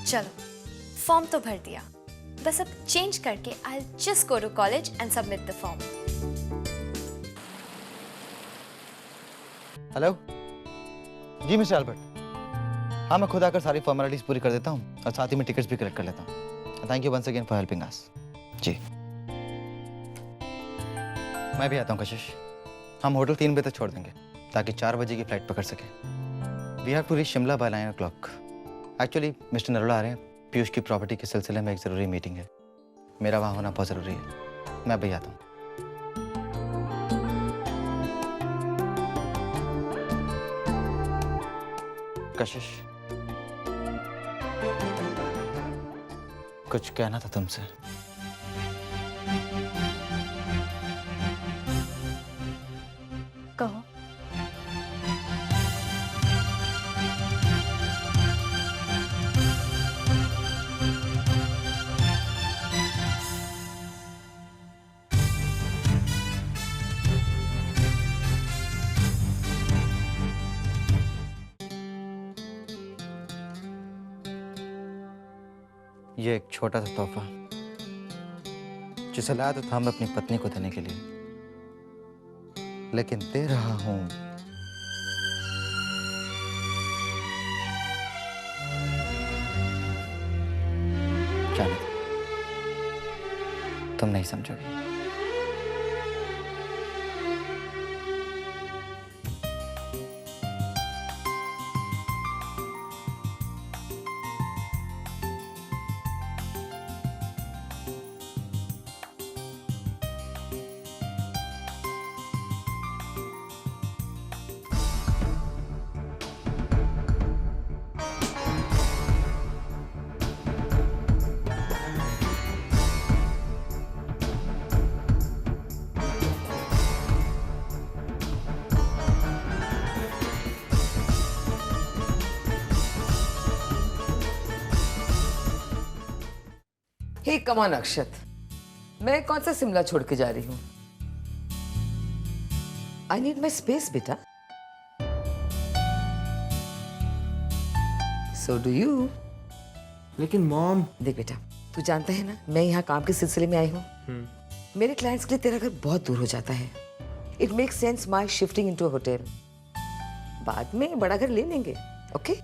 चलो, फॉर्म तो भर दिया, बस अब चेंज करके I just go to college and submit the form. Hello जी मिस्टर अल्बर्ट, हाँ मैं खुद आकर सारी फॉर्मेलिटीज पूरी कर देता हूँ और साथ ही में टिकट्स भी कलेक्ट कर लेता हूँ। Thank you once again for helping us. जी मैं भी आता हूँ कशिश। हम होटल 3 बजे तक छोड़ देंगे ताकि 4 बजे की फ्लाइट पकड़ सके। We have to reach Shimla by 9 o'clock। Actually mister Narola आ रहे हैं, पीयूष की प्रॉपर्टी के सिलसिले में एक ज़रूरी मीटिंग है। मेरा वहाँ होना बहुत ज़रूरी है। मैं अभी आता हूँ। कशिश, कुछ कहना था तुमसे। कहो। ये एक छोटा सा तोहफा जिसे लाया तो था मैं अपनी पत्नी को देने के लिए, लेकिन दे रहा हूं जाने दो, तुम नहीं समझोगे। हे कमान अक्षत, मैं कौन सा शिमला छोड़ के जा रही हूँ? आई नीड माई स्पेस बेटा। So do you. लेकिन मॉम। देख बेटा, तू जानता है ना मैं यहाँ काम के सिलसिले में आई हूँ। मेरे क्लाइंट्स के लिए तेरा घर बहुत दूर हो जाता है। It make sense my shifting into a hotel. बाद में बड़ा घर ले लेंगे। Okay?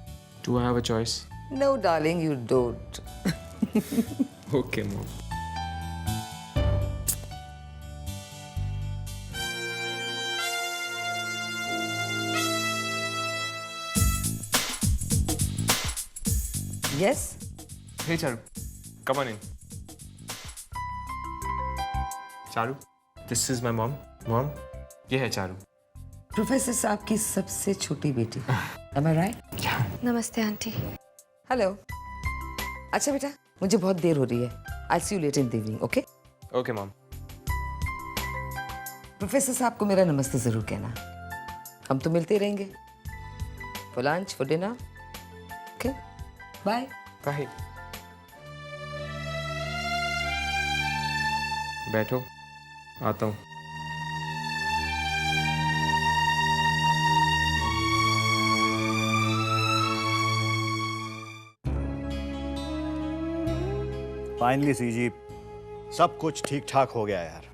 Do I have a choice? No darling, you don't. Okay mom. Yes? Hey Charu, come on in. Charu, this is my mom. Mom, ये है Charu. Professor साहब की सबसे छोटी बेटी। Am I right? नमस्ते आंटी। हेलो। अच्छा बेटा, मुझे बहुत देर हो रही है। I'll see you later in the evening, okay? Okay mom. Professor साहब को मेरा नमस्ते जरूर कहना। हम तो मिलते रहेंगे। For lunch, for dinner. Okay? Bye. Bye. बैठो, आता हूँ। फाइनली सीजी, सब कुछ ठीक ठाक हो गया यार।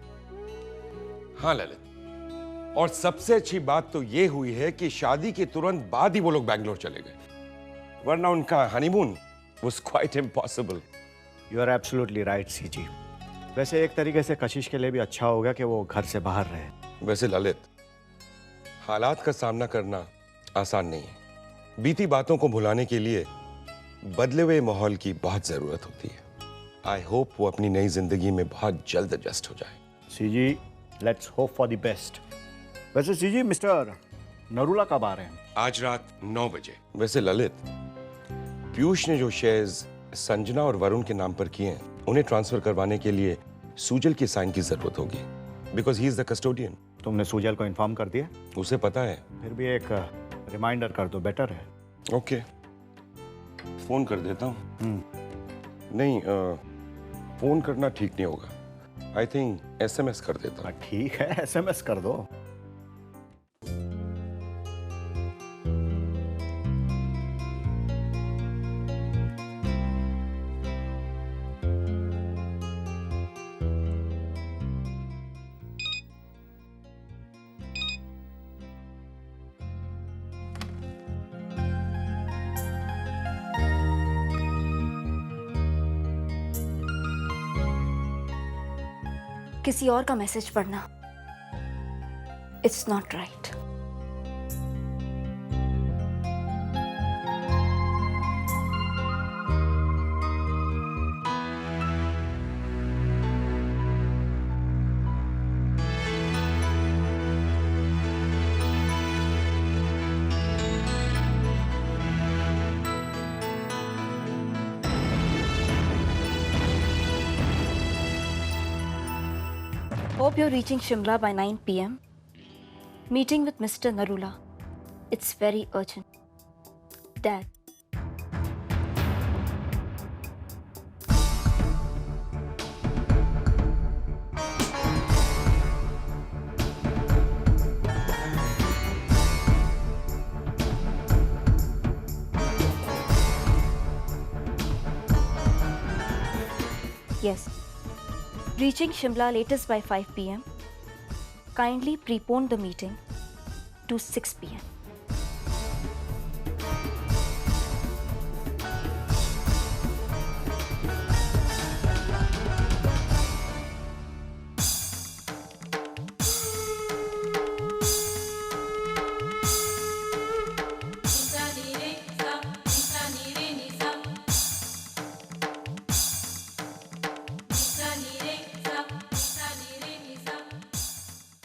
हाँ ललित, और सबसे अच्छी बात तो ये हुई है कि शादी के तुरंत बाद ही वो लोग बैंगलोर चले गए, वरना उनका honeymoon was quite impossible. You are absolutely right CG. वैसे एक तरीके से कशिश के लिए भी अच्छा होगा कि वो घर से बाहर रहे। वैसे ललित, हालात का सामना करना आसान नहीं है। बीती बातों को भुलाने के लिए बदले हुए माहौल की बहुत जरूरत होती है। आई होप वो अपनी नई जिंदगी में बहुत जल्द एडजस्ट हो जाए। CG, let's hope for the best. वैसे सीजी, मिस्टर नरूला कब आ रहे हैं? आज रात 9 बजे। वैसे ललित, पीयूष ने जो शेयर्स संजना और वरुण के नाम पर किए हैं, उन्हें ट्रांसफर करवाने के लिए सुजल की साइन की जरूरत होगी, because he is the custodian. तुमने सुजल को इन्फॉर्म कर दिया? उसे पता है। फिर भी एक रिमाइंडर कर दो, बेटर है। ओके, फोन कर देता हूँ। नहीं, फोन करना ठीक नहीं होगा। आई थिंक एसएमएस कर देता हूँ। ठीक है, एसएमएस कर दो। किसी और का मैसेज पढ़ना it's not right. Hope you're reaching Shimla by 9 p.m. Meeting with Mr. Narula. It's very urgent. Dad. Yes. Reaching Shimla latest by 5 p.m. Kindly prepone the meeting to 6 p.m.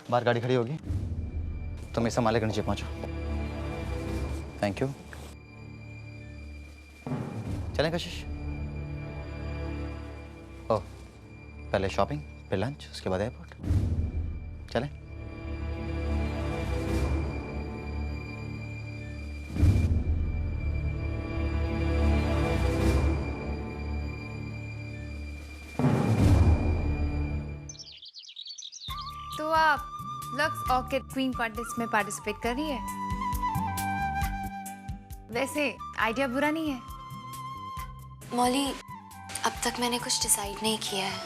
बाहर गाड़ी खड़ी होगी, तुम इसे संभाले कर नीचे पहुंचो। Thank you. चलें कशिश? ओह, पहले शॉपिंग, फिर लंच, उसके बाद एयरपोर्ट। चलें? तो आप लक्स ऑर्किड क्वीन कॉन्टेस्ट में पार्टिसिपेट कर रही है। वैसे आइडिया बुरा नहीं है। मौली, अब तक मैंने कुछ डिसाइड नहीं किया है।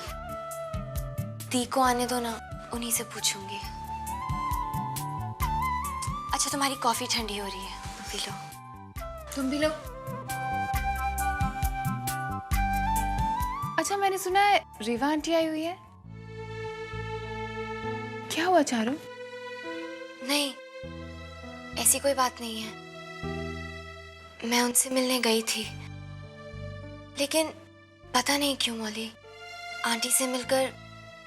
दी को आने दो ना, उन्हीं से पूछूंगी। अच्छा, तुम्हारी कॉफी ठंडी हो रही है, तो पी लो। तुम भी लो। अच्छा, मैंने सुना है रेवा आंटी आई हुई है। क्या हुआ चारू? नहीं, ऐसी कोई बात नहीं है। मैं उनसे मिलने गई थी, लेकिन पता नहीं क्यों मौली, आंटी से मिलकर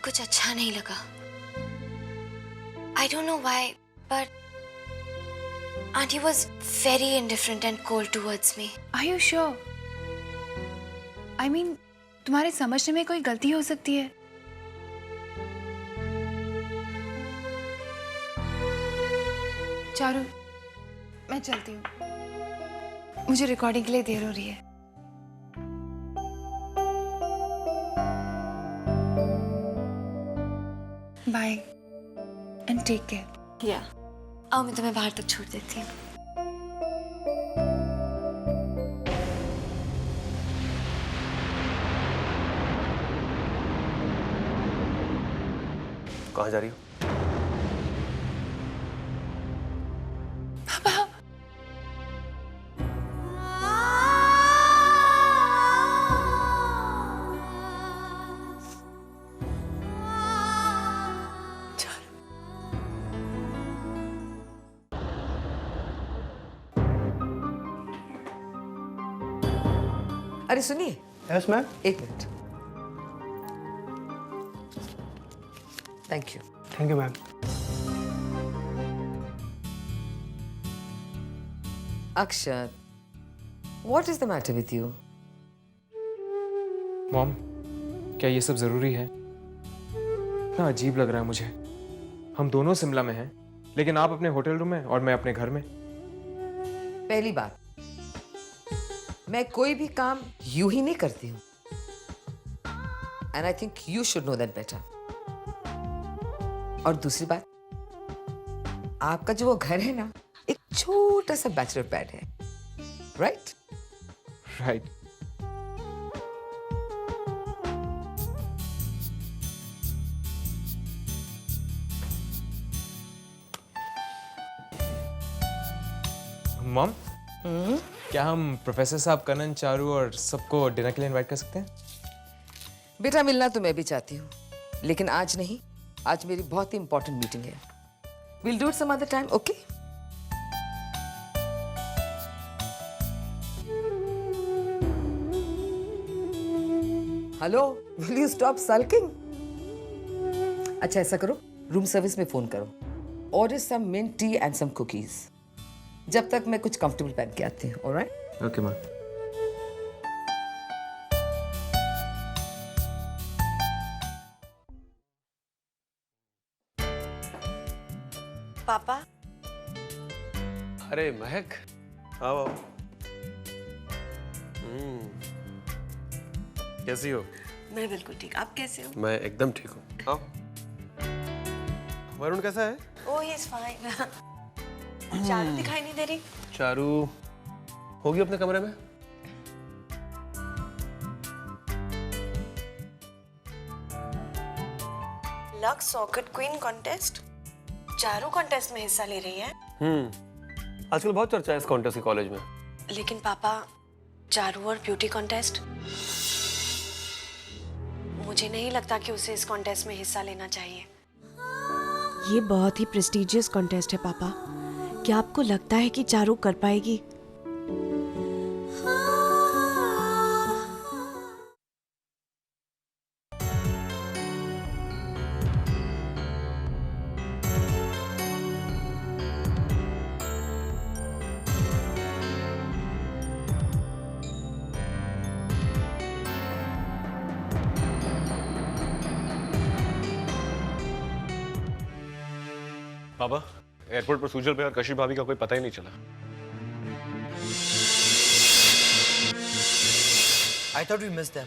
कुछ अच्छा नहीं लगा। I don't know why, but auntie was very indifferent and cold towards me. Are you sure? I mean, तुम्हारे समझने में कोई गलती हो सकती है। चारू, मैं चलती हूँ। मुझे रिकॉर्डिंग के लिए देर हो रही है। Bye and take care. Yeah, आओ मैं तुम्हें बाहर तक छोड़ देती हूँ। कहाँ जा रही हो? अरे सुनिए। Yes ma'am. एक minute. Thank you. Thank you ma'am. Akshat, what is the matter with you? Mom, क्या ये सब जरूरी है? इतना अजीब लग रहा है मुझे। हम दोनों शिमला में हैं, लेकिन आप अपने होटल रूम में और मैं अपने घर में। पहली बात, मैं कोई भी काम यूं ही नहीं करती हूं, and I think you should know that better. और दूसरी बात, आपका जो वो घर है ना, एक छोटा सा बैचलर पैड है, राइट? राइट। मॉम, क्या हम प्रोफेसर साहब, कनन, चारू और सबको डिनर के लिए इनवाइट कर सकते हैं? बेटा, मिलना तो मैं भी चाहती हूँ, लेकिन आज नहीं, आज मेरी बहुत ही इंपॉर्टेंट मीटिंग है. We'll do it some other time, okay? Hello, will you stop sulking? अच्छा ऐसा करो, रूम सर्विस में फोन करो. Order some mint tea and some cookies. जब तक मैं कुछ कंफर्टेबल पहन के आती हूँ, alright? ओके माँ. पापा, अरे महक, आओ आओ. कैसी हो? मैं बिल्कुल ठीक. आप कैसे हो? मैं एकदम ठीक हूँ. आओ. वरुण कैसा है? ओह ही इज फाइन. चारू दिखाई नहीं दे रही. चारू होगी अपने कमरे में. Lux socket queen contest. Charu contest में हिस्सा ले रही है. आजकल बहुत चर्चा है इस कॉन्टेस्ट की कॉलेज में. लेकिन पापा, चारू और ब्यूटी कॉन्टेस्ट, मुझे नहीं लगता कि उसे इस कॉन्टेस्ट में हिस्सा लेना चाहिए. ये बहुत ही प्रेस्टिजियस कॉन्टेस्ट है पापा. क्या आपको लगता है कि चारू कर पाएगी? पापा, एयरपोर्ट पर सुजल भाई और कशिश भाभी का कोई पता ही नहीं चला. I thought we missed them,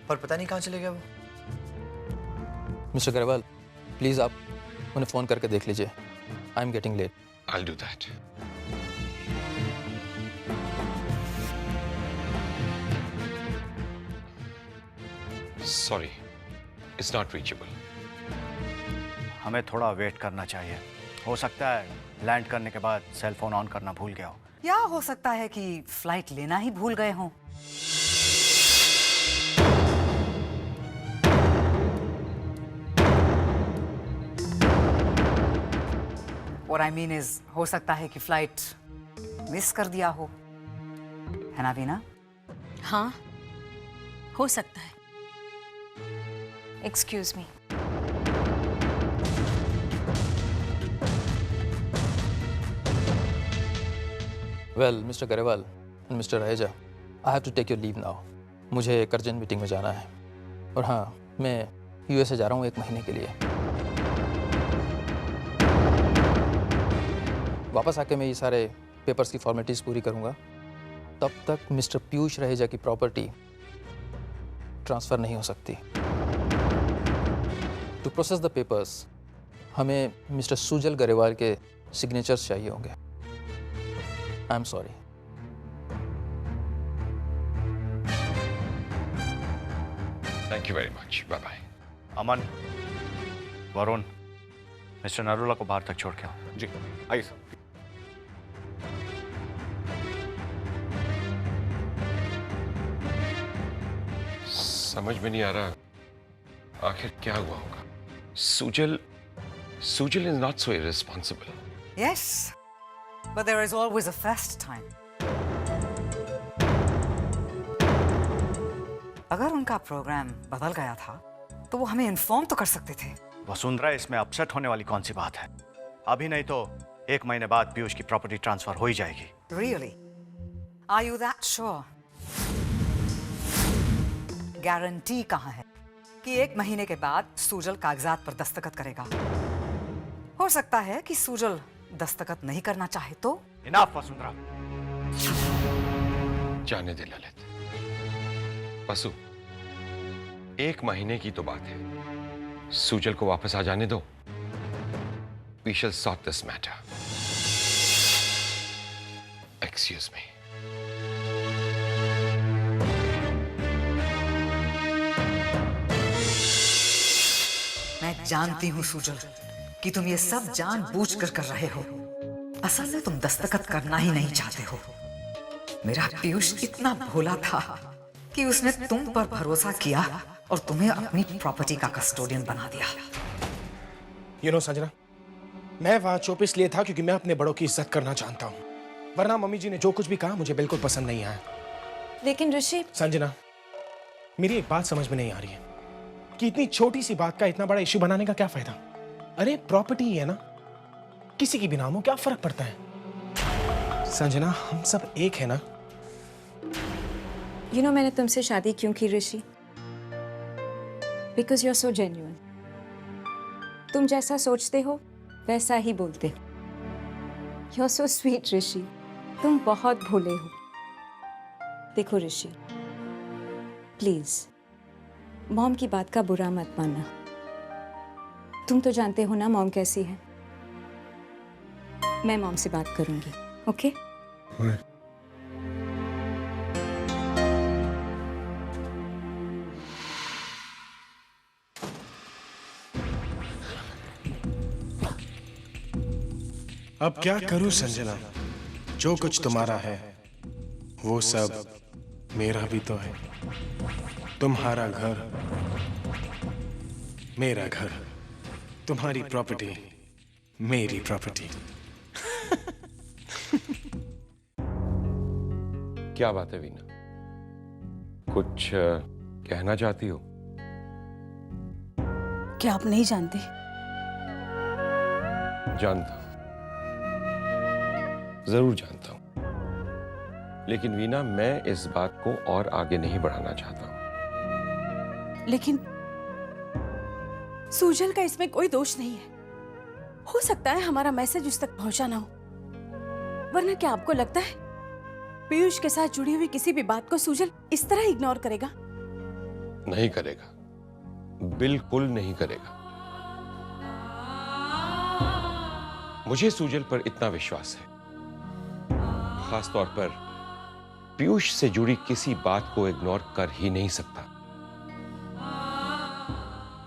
पर पता नहीं कहाँ चले गए वो. मिस्टर अग्रवाल, प्लीज आप उन्हें फोन करके देख लीजिए. I am getting late. I'll do that. Sorry, it's not reachable. हमें थोड़ा वेट करना चाहिए. हो सकता है लैंड करने के बाद सेल फोन ऑन करना भूल गया हो. या हो सकता है कि फ्लाइट लेना ही भूल गए हों. What I mean is, हो सकता है कि फ्लाइट मिस कर दिया हो. है ना वीना? हाँ, हो सकता है. Excuse me. Well mister Garewal and mister Raheja, I have to take your leave now. मुझे एक अर्जेंट मीटिंग में जाना है. और हाँ, मैं यूएसए जा रहा हूँ 1 महीने के लिए. वापस आके मैं ये सारे पेपर्स की फॉर्मेलिटीज़ पूरी करूँगा. तब तक मिस्टर पीयूष रहेजा की प्रॉपर्टी ट्रांसफ़र नहीं हो सकती. टू प्रोसेस द पेपर्स हमें मिस्टर सुजल गरेवाल के सिग्नेचर्स चाहिए होंगे. I am sorry. Thank you very much. Bye bye. Aman, Varun, mister Narola को बाहर तक छोड़ के आओ. जी आइए सर. समझ में नहीं आ रहा आखिर क्या हुआ होगा. Sujal is not so irresponsible. Yes, but there is always a first time. अगर उनका प्रोग्राम बदल गया था तो वो हमें इन्फॉर्म तो कर सकते थे. वसुंधरा, इसमें अपसेट होने वाली कौन सी बात है? अभी नहीं तो 1 महीने बाद पीयूष की प्रॉपर्टी ट्रांसफर हो ही जाएगी. Really? Are you that sure? Guarantee कहाँ है कि 1 महीने के बाद सुजल कागजात पर दस्तखत करेगा? हो सकता है कि सुजल दस्तखत नहीं करना चाहे तो. इनफ वसुंधरा. जाने दे ललित. वसु, 1 महीने की तो बात है. सुजल को वापस आ जाने दो. We shall sort this matter. Excuse me. मैं जानती हूँ सुजल कि तुम ये सब जानबूझकर कर रहे हो. असल में तुम दस्तखत करना ही नहीं चाहते हो. मेरा पीयूष इतना भोला था कि उसने तुम पर भरोसा किया और तुम्हें अपनी प्रॉपर्टी का कस्टोडियन बना दिया। यू नो संजना, मैं वहां चुप इसलिए था क्योंकि मैं अपने बड़ों की इज्जत करना जानता हूँ, वरना मम्मी जी ने जो कुछ भी कहा मुझे बिल्कुल पसंद नहीं आया। लेकिन ऋषि, संजना, मेरी एक बात समझ में नहीं आ रही है कि इतनी छोटी सी बात का इतना बड़ा इश्यू बनाने का क्या फायदा। अरे प्रॉपर्टी ही है ना, किसी की भी नाम हो, क्या फर्क पड़ता है। संजना, हम सब एक है ना। यू नो मैंने तुमसे शादी क्यों की Rishi? Because you are so genuine. तुम जैसा सोचते हो वैसा ही बोलते हो। You are so sweet Rishi, तुम बहुत भोले हो। देखो ऋषि, प्लीज मॉम की बात का बुरा मत मानना। तुम तो जानते हो ना मॉम कैसी है। मैं मॉम से बात करूंगी, ओके? अब क्या करूं संजना, जो कुछ तुम्हारा है वो सब मेरा भी तो है। तुम्हारा घर मेरा घर, तुम्हारी प्रॉपर्टी मेरी प्रॉपर्टी। क्या बात है वीना, कुछ कहना चाहती हो? क्या आप नहीं जानते? जानता हूं, जरूर जानता हूं, लेकिन वीना मैं इस बात को और आगे नहीं बढ़ाना चाहता हूं। लेकिन सुजल का इसमें कोई दोष नहीं है। हो सकता है हमारा मैसेज उस तक पहुंचा ना हो, वरना क्या आपको लगता है पीयूष के साथ जुड़ी हुई किसी भी बात को सुजल इस तरह इग्नोर करेगा? नहीं करेगा, बिल्कुल नहीं करेगा। मुझे सुजल पर इतना विश्वास है, खासतौर पर पीयूष से जुड़ी किसी बात को इग्नोर कर ही नहीं सकता।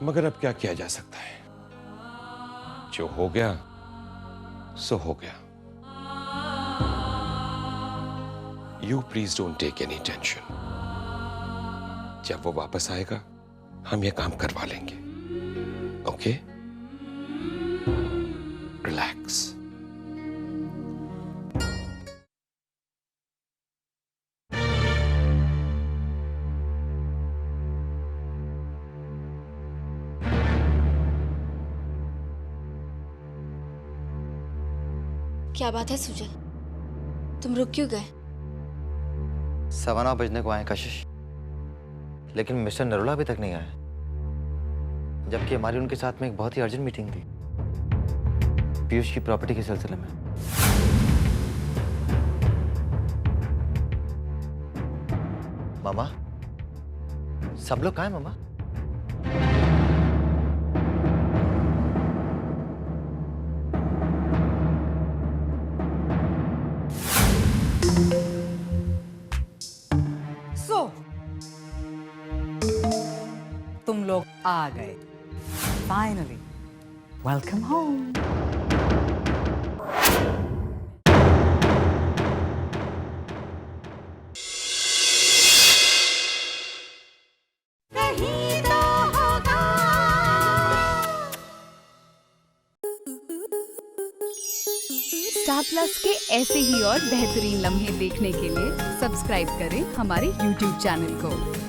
मगर अब क्या किया जा सकता है, जो हो गया सो हो गया। You please don't take any tension. जब वो वापस आएगा हम ये काम करवा लेंगे, ओके? रिलैक्स। क्या बात है सुजल, तुम रुक क्यों गए? 9:15 बजने को आए कशिश, लेकिन मिस्टर नरोला अभी तक नहीं आए, जबकि हमारी उनके साथ में एक बहुत ही अर्जेंट मीटिंग थी पीयूष की प्रॉपर्टी के सिलसिले में। मामा, सब लोग कहाँ हैं मामा? तुम लोग आ गए finally. Welcome home. Star plus के ऐसे ही और बेहतरीन लम्हे देखने के लिए सब्सक्राइब करें हमारे YouTube चैनल को।